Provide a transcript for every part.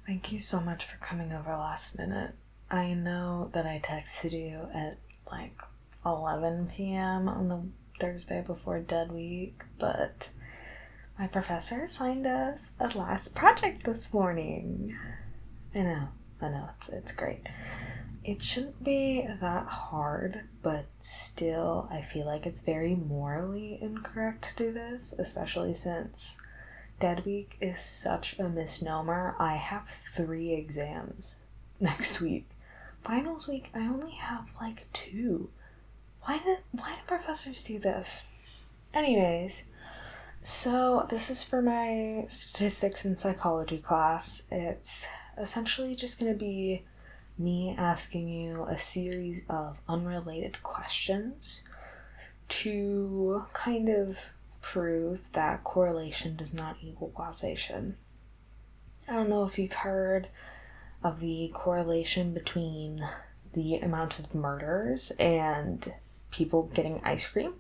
Thank you so much for coming over last minute. I know that I texted you at like 11 p.m. on the Thursday before Dead Week, but my professor assigned us a last project this morning. I know, it's great. It shouldn't be that hard, but still, I feel like it's very morally incorrect to do this, especially since Dead Week is such a misnomer. I have 3 exams next week. Finals week, I only have like 2. Why do professors do this? Anyways, so this is for my statistics and psychology class. It's essentially just going to be me asking you a series of unrelated questions to kind of prove that correlation does not equal causation. I don't know if you've heard of the correlation between the amount of murders and people getting ice cream.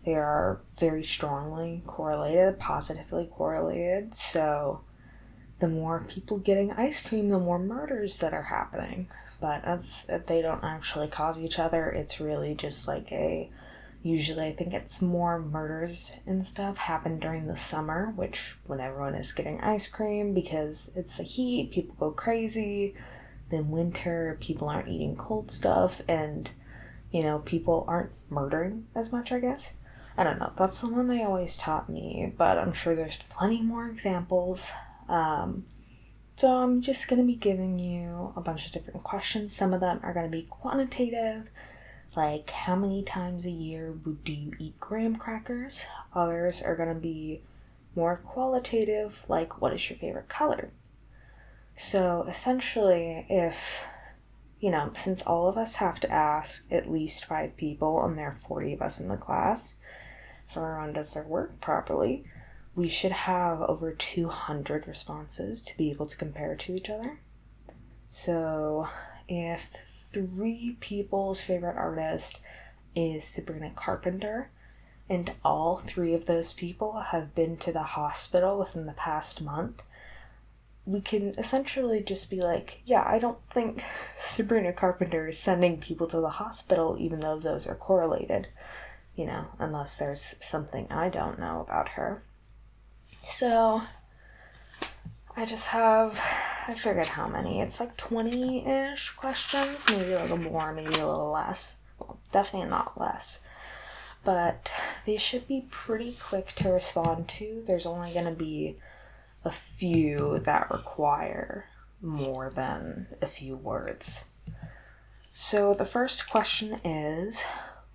They are very strongly correlated, positively correlated, so the more people getting ice cream, the more murders that are happening. But they don't actually cause each other. It's really just like usually I think it's more murders and stuff happen during the summer, which when everyone is getting ice cream because it's the heat, people go crazy. Then winter, people aren't eating cold stuff and, people aren't murdering as much, I guess. I don't know. That's the one they always taught me, but I'm sure there's plenty more examples. So I'm just going to be giving you a bunch of different questions. Some of them are going to be quantitative, like how many times a year do you eat graham crackers? Others are going to be more qualitative, like what is your favorite color? So essentially, if, since all of us have to ask at least 5 people, and there are 40 of us in the class, if everyone does their work properly, we should have over 200 responses to be able to compare to each other. So if 3 people's favorite artist is Sabrina Carpenter, and all 3 of those people have been to the hospital within the past month, we can essentially just be like, yeah, I don't think Sabrina Carpenter is sending people to the hospital, even though those are correlated, unless there's something I don't know about her. So I figured how many. It's like 20-ish questions, maybe a little more, maybe a little less. Well, definitely not less. But they should be pretty quick to respond to. There's only going to be a few that require more than a few words. So the first question is,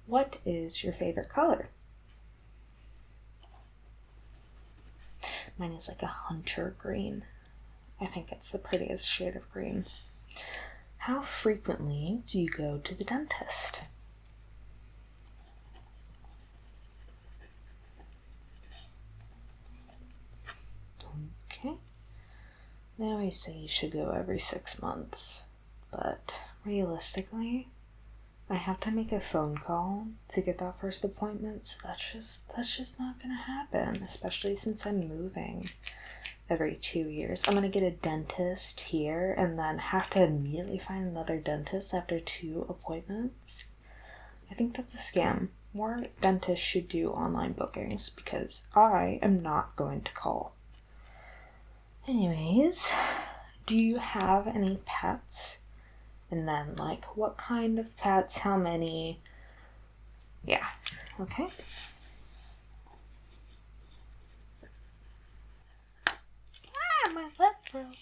what is your favorite color? Mine is like a hunter green. I think it's the prettiest shade of green. How frequently do you go to the dentist? Okay. They always say you should go every 6 months, but realistically, I have to make a phone call to get that first appointment, so that's just not gonna happen, especially since I'm moving every 2 years. I'm gonna get a dentist here and then have to immediately find another dentist after 2 appointments. I think that's a scam. More dentists should do online bookings because I am not going to call. Anyways, do you have any pets? And then, what kind of pets, how many? Yeah, okay. My lip broke.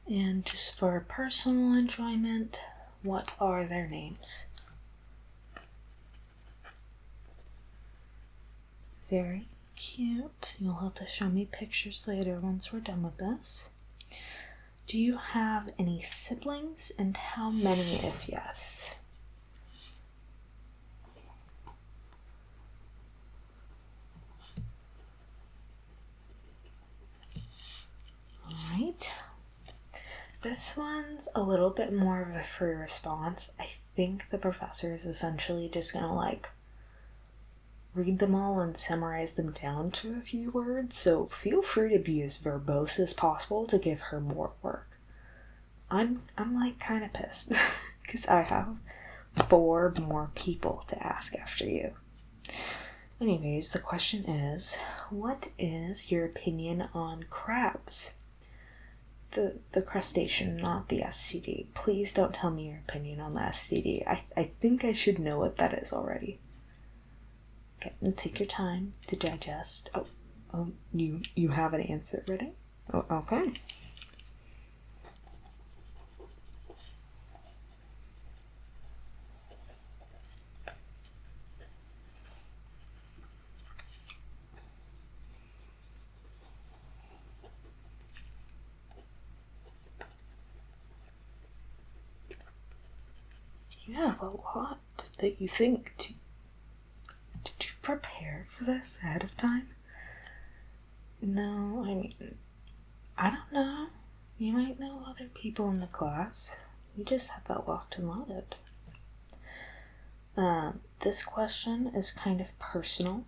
And just for personal enjoyment, what are their names? Very cute. You'll have to show me pictures later once we're done with this. Do you have any siblings, and how many if yes? Alright. This one's a little bit more of a free response. I think the professor is essentially just gonna read them all and summarize them down to a few words, so feel free to be as verbose as possible to give her more work. I'm like kind of pissed because I have 4 more people to ask after you. Anyways, the question is, what is your opinion on crabs? The crustacean, not the STD. Please don't tell me your opinion on the STD. I think I should know what that is already. Okay, and take your time to digest. Oh, you have an answer ready? Oh, okay. You have a lot that you think. Did you prepare for this ahead of time? No, I mean, I don't know. You might know other people in the class. You just have that locked and loaded. This question is kind of personal.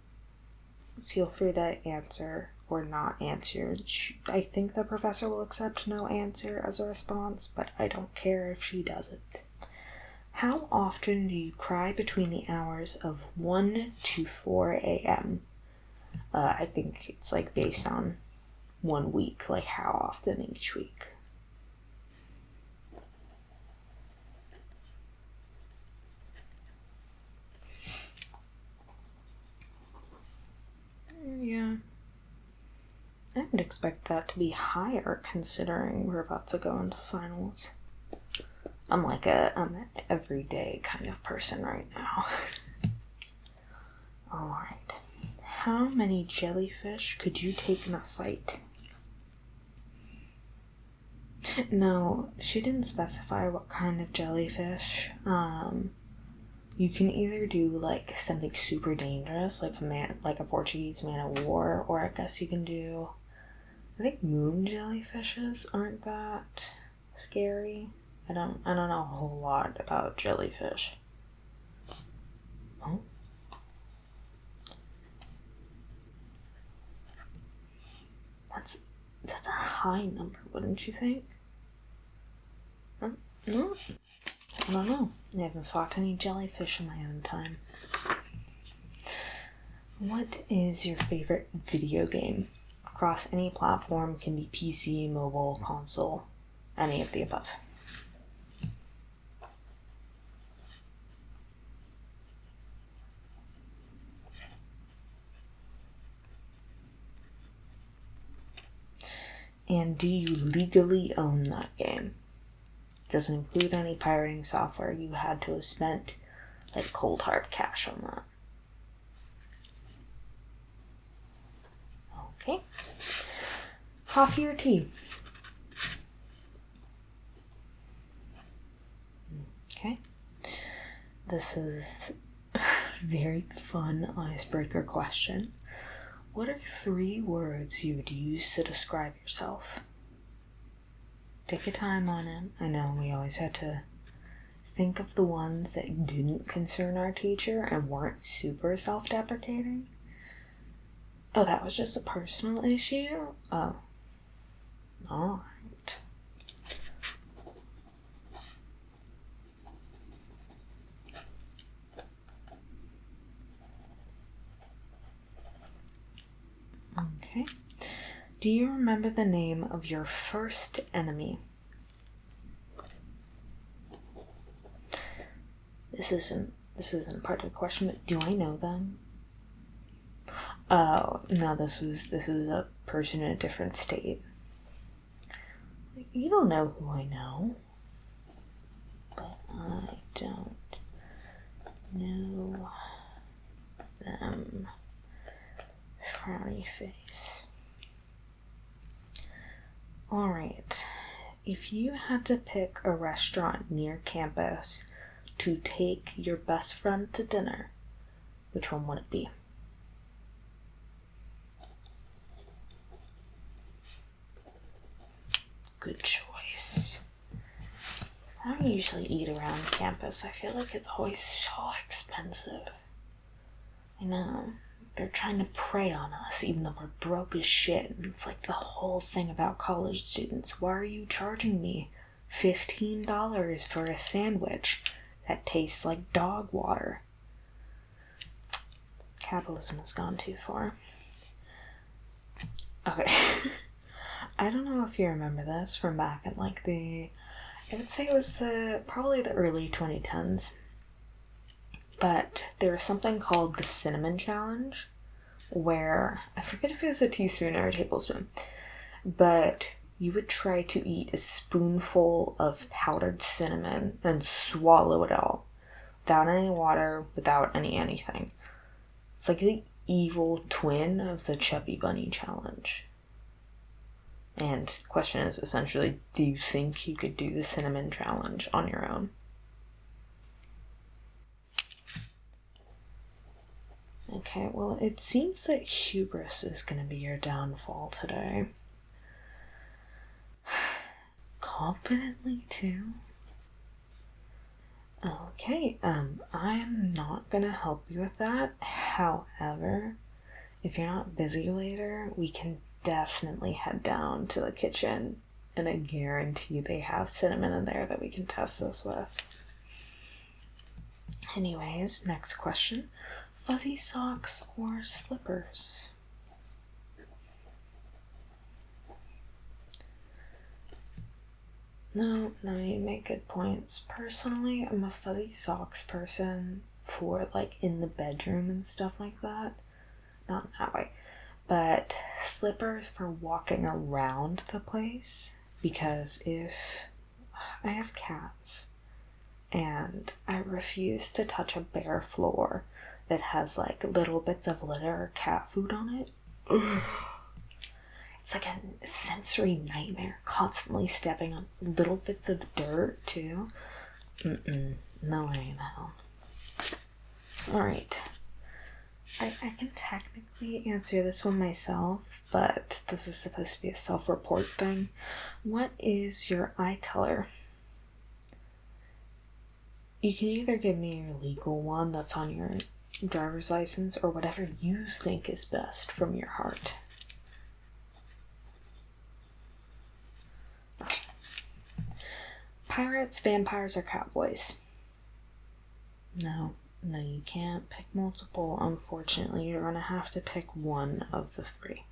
Feel free to answer or not answer. I think the professor will accept no answer as a response, but I don't care if she doesn't. How often do you cry between the hours of 1 to 4 a.m.? I think it's like based on 1 week, like how often each week. Yeah. I would expect that to be higher considering we're about to go into finals. I'm an everyday kind of person right now. Alright. How many jellyfish could you take in a fight? No, she didn't specify what kind of jellyfish. You can either do like something super dangerous, like a Portuguese man of war, or I guess you can do, I think moon jellyfishes aren't that scary. I don't know a whole lot about jellyfish. Oh. That's a high number, wouldn't you think? No? I don't know. I haven't fought any jellyfish in my own time. What is your favorite video game? Across any platform, can be PC, mobile, console, any of the above. And do you legally own that game? Doesn't include any pirating software. You had to have spent like cold hard cash on that. Okay. Coffee or tea? Okay. This is a very fun icebreaker question. What are 3 words you would use to describe yourself? Take your time on it. I know we always had to think of the ones that didn't concern our teacher and weren't super self-deprecating. Oh, that was just a personal issue? Oh. Alright. Okay. Do you remember the name of your first enemy? This isn't part of the question, but do I know them? Oh, no, this was a person in a different state. You don't know who I know. But I don't know them. Frowny face. Alright. If you had to pick a restaurant near campus to take your best friend to dinner, which one would it be? Good choice. I don't usually eat around campus. I feel like it's always so expensive. I know. They're trying to prey on us, even though we're broke as shit. And it's like the whole thing about college students. Why are you charging me $15 for a sandwich that tastes like dog water? Capitalism has gone too far. Okay. I don't know if you remember this from back in like I would say it was probably the early 2010s. But there was something called the Cinnamon Challenge, where I forget if it was a teaspoon or a tablespoon, but you would try to eat a spoonful of powdered cinnamon and swallow it all without any water, without anything. It's like the evil twin of the Chubby Bunny Challenge. And the question is essentially, do you think you could do the Cinnamon Challenge on your own? Okay, well, it seems that hubris is going to be your downfall today. Confidently, too. Okay, I'm not going to help you with that. However, if you're not busy later, we can definitely head down to the kitchen, and I guarantee they have cinnamon in there that we can test this with. Anyways, next question. Fuzzy socks or slippers? No, you make good points. Personally, I'm a fuzzy socks person for like in the bedroom and stuff like that. Not in that way. But slippers for walking around the place, because if I have cats and I refuse to touch a bare floor that has like little bits of litter or cat food on it. It's like a sensory nightmare, constantly stepping on little bits of dirt too. No way in hell. Alright. I can technically answer this one myself, but this is supposed to be a self-report thing. What is your eye color? You can either give me your legal one that's on your driver's license or whatever you think is best from your heart. Okay. Pirates, vampires, or cowboys? No, you can't pick multiple. Unfortunately, you're gonna have to pick one of the three.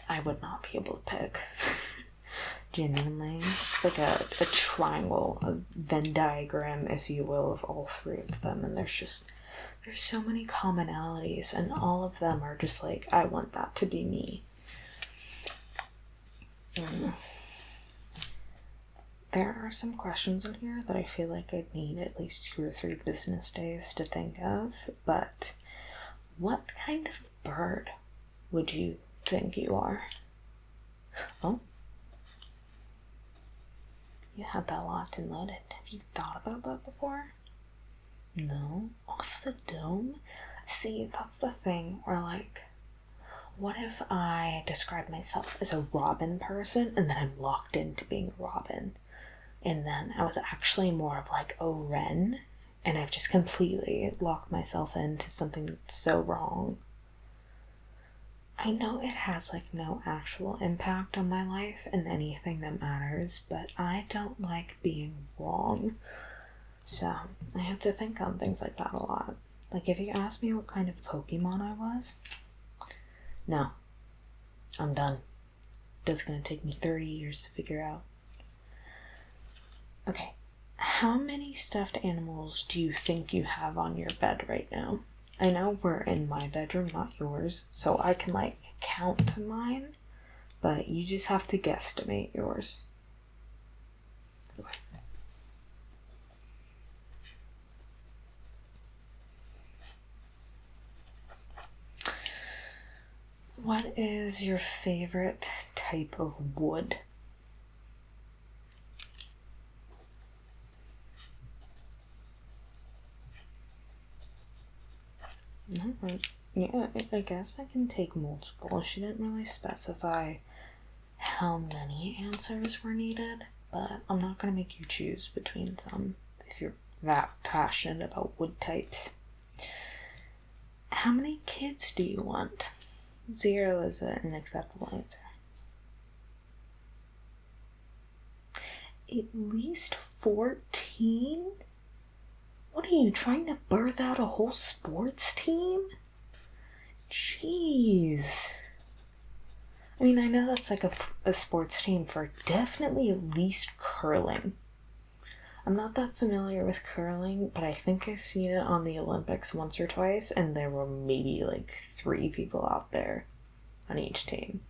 I would not be able to pick. Genuinely. It's like a triangle, a Venn diagram, if you will, of all three of them. And there's so many commonalities, and all of them are just like, I want that to be me. There are some questions in here that I feel like I'd need at least 2 or 3 business days to think of, but what kind of bird would you think you are? Oh? You had that locked and loaded. Have you thought about that before? No? Off the dome? See, that's the thing where, like, what if I describe myself as a robin person and then I'm locked into being a robin? And then I was actually more of like a wren, and I've just completely locked myself into something so wrong. I know it has like no actual impact on my life and anything that matters, but I don't like being wrong. So I have to think on things like that a lot. Like if you ask me what kind of Pokemon I was, no, I'm done. That's gonna take me 30 years to figure out. Okay, how many stuffed animals do you think you have on your bed right now? I know we're in my bedroom, not yours, so I can like count mine, but you just have to guesstimate yours. Okay. What is your favorite type of wood? Yeah, I guess I can take multiple. She didn't really specify how many answers were needed, but I'm not going to make you choose between some that passionate about wood types. How many kids do you want? 0 is an acceptable answer. At least 14? What are you, trying to birth out a whole sports team? Jeez. I mean, I know that's like a sports team for definitely at least curling. I'm not that familiar with curling, but I think I've seen it on the Olympics once or twice, and there were maybe like 3 people out there on each team.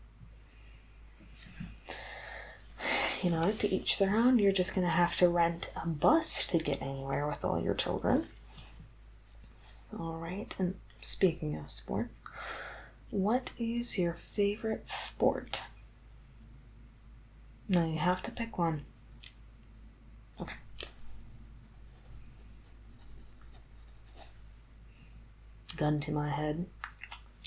You know, to each their own. You're just gonna have to rent a bus to get anywhere with all your children. Alright, and speaking of sports, what is your favorite sport? No, you have to pick one. Okay. Gun to my head.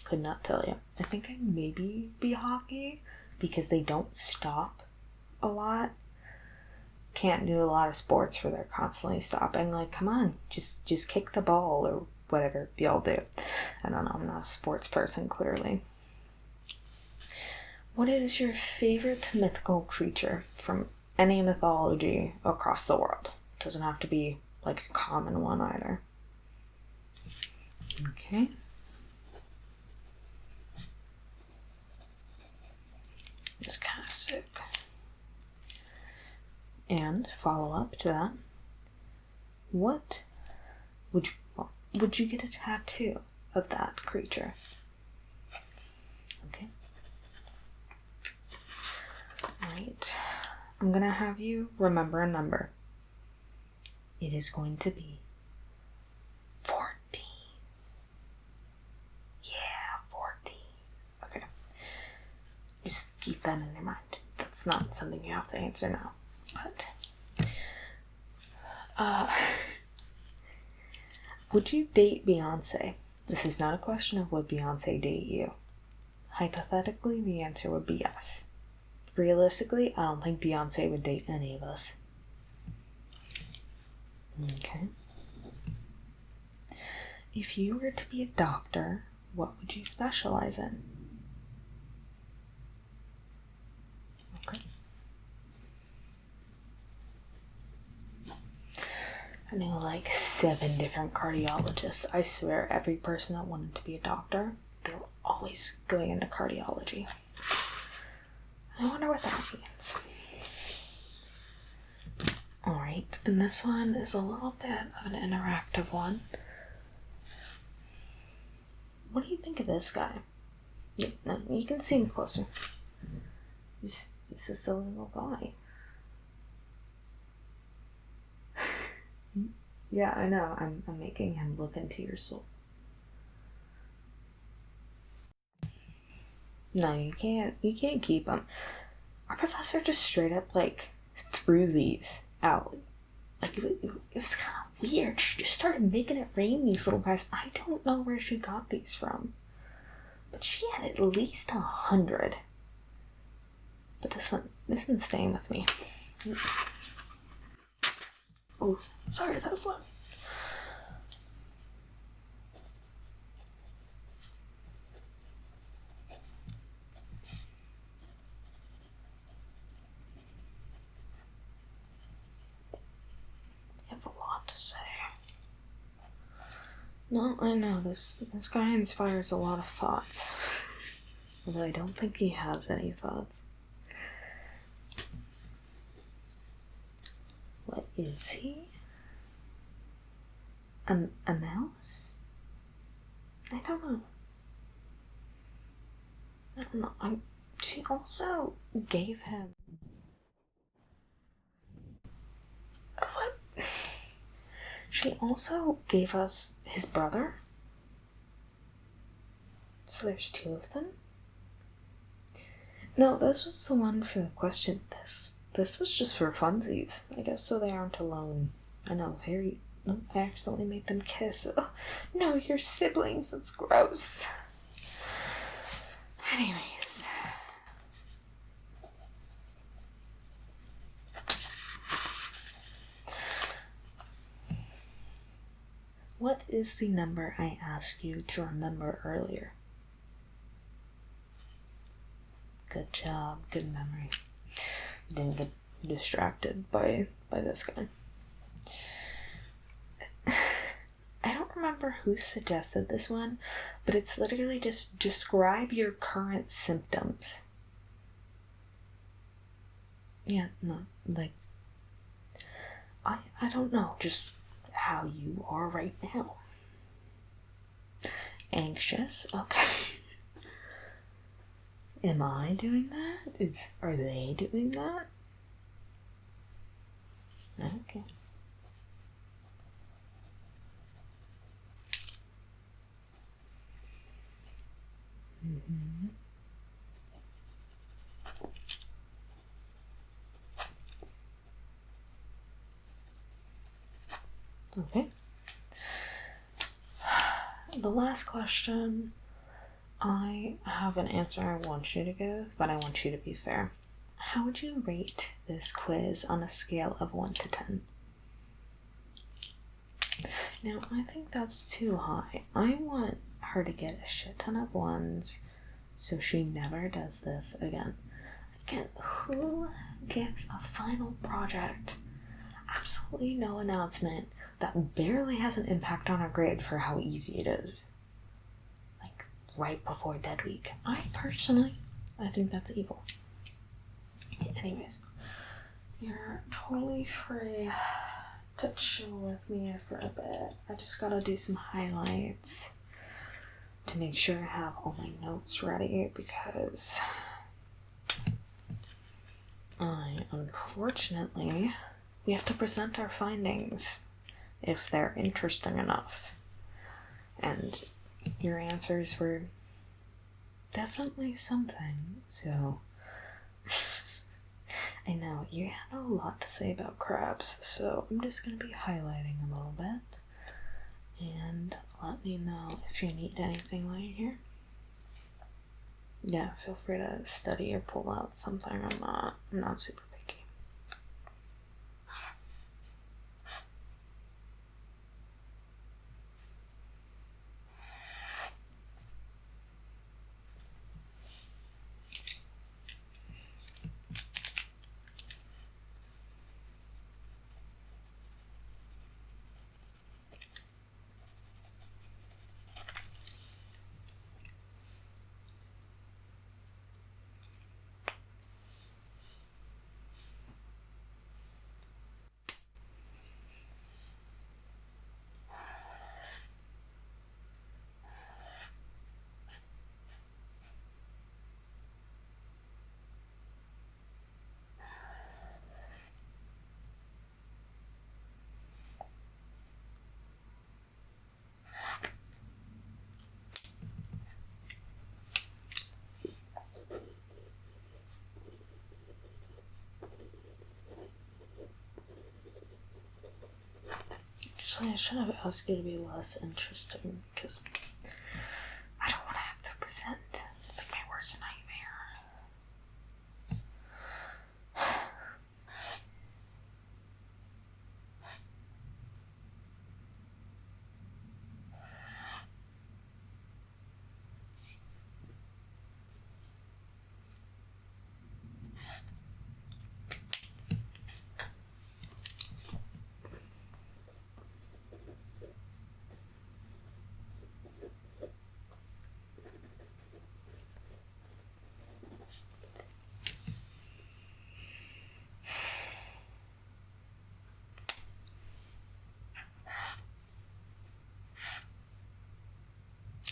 Could not tell you. I think I'd maybe be hockey because they don't stop a lot. Can't do a lot of sports where they're constantly stopping. Like, come on, just kick the ball or whatever y'all do. I don't know, I'm not a sports person, clearly. What is your favorite mythical creature from any mythology across the world? Doesn't have to be like a common one either. Okay. It's kind of sick. And follow up to that, what would you get a tattoo of that creature? Okay. Alright. I'm gonna have you remember a number. It is going to be 14. Yeah, 14. Okay. Just keep that in your mind. That's not something you have to answer now. But, would you date Beyonce? This is not a question of would Beyonce date you. Hypothetically, the answer would be yes. Realistically, I don't think Beyonce would date any of us. Okay. If you were to be a doctor, what would you specialize in? Okay. I know like 7 different cardiologists. I swear every person that wanted to be a doctor, they were always going into cardiology. I wonder what that means. Alright, and this one is a little bit of an interactive one. What do you think of this guy? No, you can see him closer. This is a silly little guy. Yeah, I know. I'm making him look into your soul. No, you can't keep them. Our professor just straight up, like, threw these out. Like, it was kind of weird. She just started making it rain, these little guys. I don't know where she got these from. But she had at least 100. But this one's staying with me. Oh, sorry, that was loud. You have a lot to say. No, I know, this guy inspires a lot of thoughts. Although I don't think he has any thoughts. What is he? A mouse? I don't know. She also gave him... I was like... She also gave us his brother. So there's 2 of them? No, this was the one for the question. This was just for funsies, I guess, so they aren't alone. I know, Harry... I accidentally made them kiss. Oh, no, you're siblings. That's gross. Anyways. What is the number I asked you to remember earlier? Good job. Good memory. Didn't get distracted by this guy. I don't remember who suggested this one, but it's literally just describe your current symptoms. Yeah, no, like, I don't know, just how you are right now. Anxious? Okay. Am I doing that? Are they doing that? Okay. Mm-hmm. Okay. The last question, I have an answer I want you to give, but I want you to be fair. How would you rate this quiz on a scale of 1 to 10? Now, I think that's too high. I want her to get a shit ton of 1s so she never does this again. Again, who gives a final project, absolutely no announcement, that barely has an impact on her grade for how easy it is? Like, right before dead week. I think that's evil. Anyways, you're totally free to chill with me for a bit. I just gotta do some highlights to make sure I have all my notes ready, because unfortunately, we have to present our findings if they're interesting enough. And your answers were definitely something, so I know you had a lot to say about crabs, so I'm just going to be highlighting a little bit. And let me know if you need anything later here. Yeah, feel free to study or pull out something. I'm not super picky. Actually, I should have asked you to be less interesting, because I don't want to have to present. It's like my worst nightmare.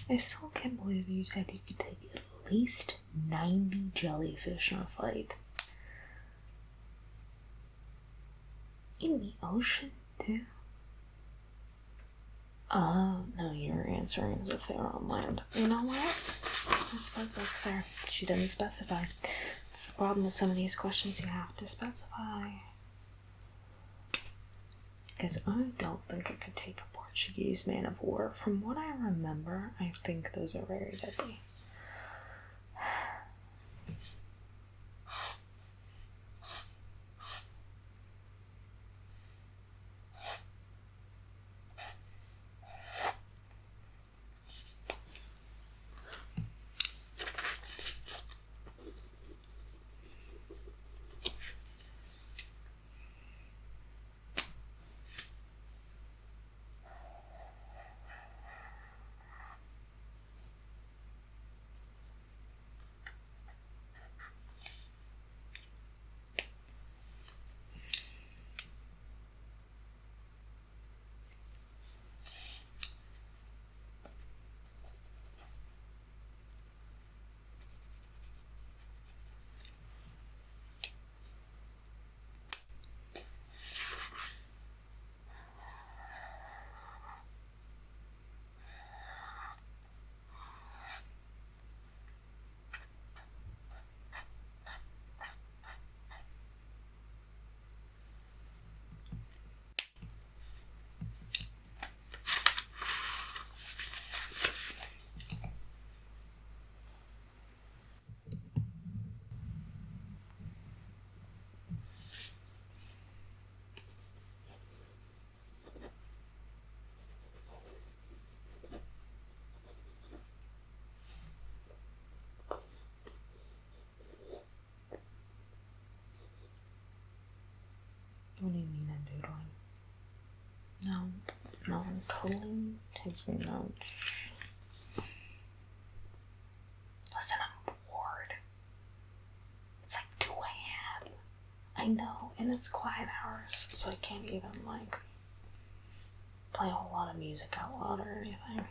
I still can't believe you said you could take at least 90 jellyfish in a fight. In the ocean, too? Oh, no, you're answering as if they were on land. You know what? I suppose that's fair. She didn't specify. It's the problem with some of these questions, you have to specify. Because I don't think I could take a Portuguese man of war. From what I remember, I think those are very deadly. No, I'm totally taking notes. Listen, I'm bored. It's like 2 a.m. I know, and it's quiet hours, so I can't even, like, play a whole lot of music out loud or anything.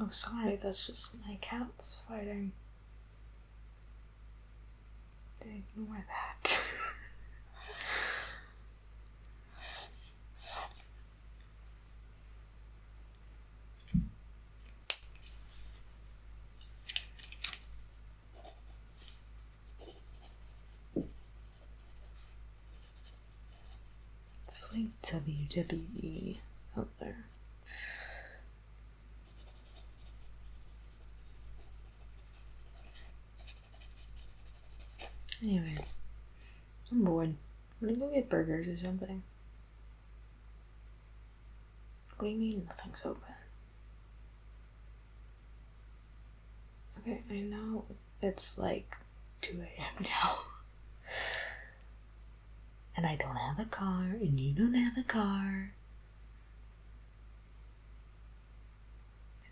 Oh, sorry, that's just my cats fighting. Ignore that. It's like WWE out there. Anyway, I'm bored. I'm gonna go get burgers or something. What do you mean nothing's open? Okay, I know it's like 2 a.m. now. And I don't have a car, and you don't have a car.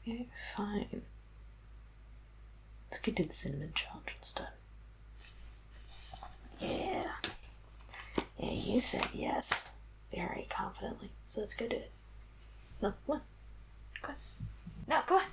Okay, fine. Let's get to the cinnamon challenge instead. Yeah. Yeah, you said yes. Very confidently. So let's go do it. No, come on. Come on. No, come on.